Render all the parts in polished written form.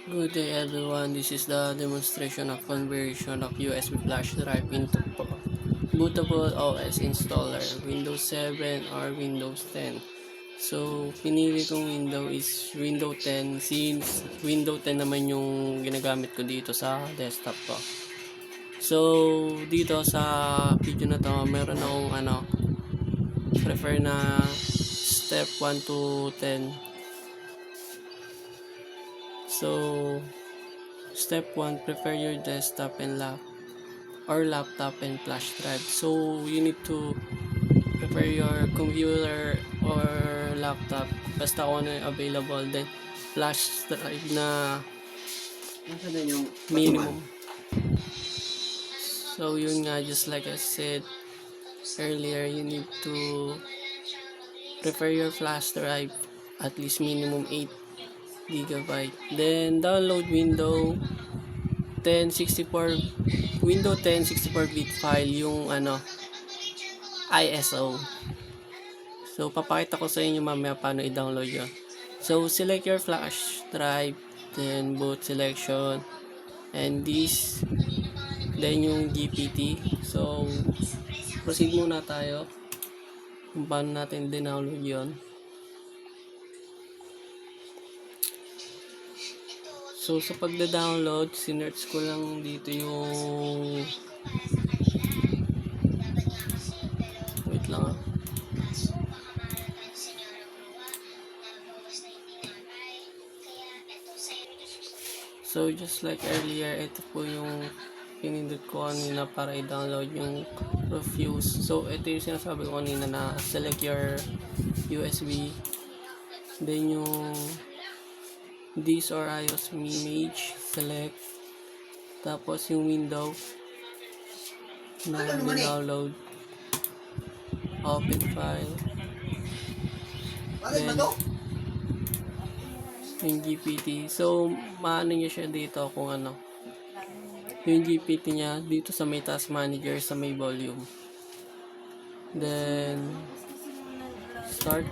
Good day everyone, this is the demonstration of conversion of USB flash drive into bootable OS installer, Windows 7 or Windows 10. So, pinili kong window is Windows 10 since Windows 10 naman yung ginagamit ko dito sa desktop ko. So, dito sa video na to, meron akong prefer na step 1 to 10. So, step 1, prepare your desktop and laptop and flash drive. So, you need to prepare your computer or laptop basta kung ano yung available. Then, flash drive na minimum. So, yun nga, just like I said earlier, you need to prepare your flash drive at least minimum 8 GB. Then, download Windows 10 64-bit file yung ISO. So papakita ko sa inyo mamaya paano i-download yun. So select your flash drive, then boot selection, and this, then yung GPT. So proceed muna tayo kung paano natin download yun. So sa pagda-download, sinerch ko lang dito yung wait lang So just like earlier, ito po yung pinindot ko kanina para i-download yung Refuse. So ito yung sinasabi ko kanina na select your USB, then yung this or iOS image, select, tapos yung window na download, open file, then yung GPT. So maano nyo siya dito kung yung GPT nya dito sa may task manager sa may volume, then start.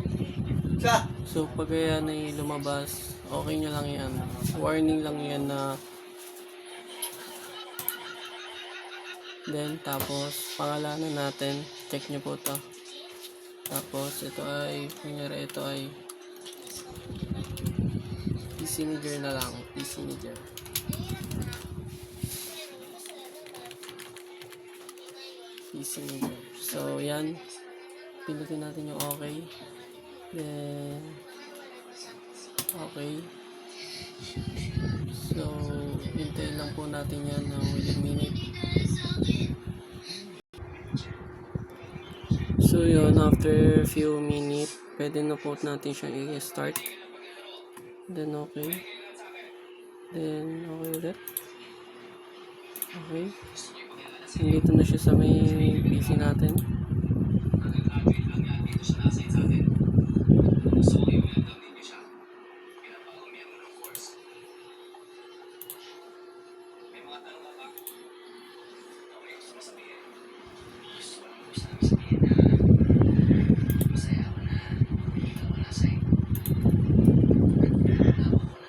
So pag yan ay lumabas, okay nyo lang yan, warning lang yan na, then tapos pangalanan natin, check nyo po to. Tapos ito ay kunyari ito ay PCMeter na lang, PCMeter. So yan, pindutin natin yung okay, then okay. So hintayin lang po natin yan ng within minute. So yun, after few minutes pwede na po natin siyang i-start, then okay, then okay ulit, okay. Dito na siya sa may PC natin.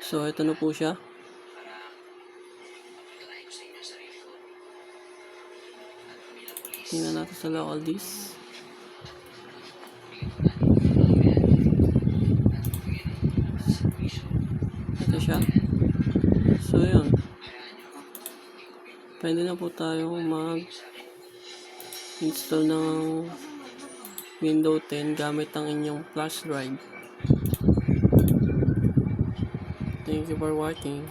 So ito na po siya. Tingnan natin sa local disk. Ito siya. So yun, pwede na po tayo mag-install ng Windows 10 gamit ang inyong flash drive. Thank you for watching.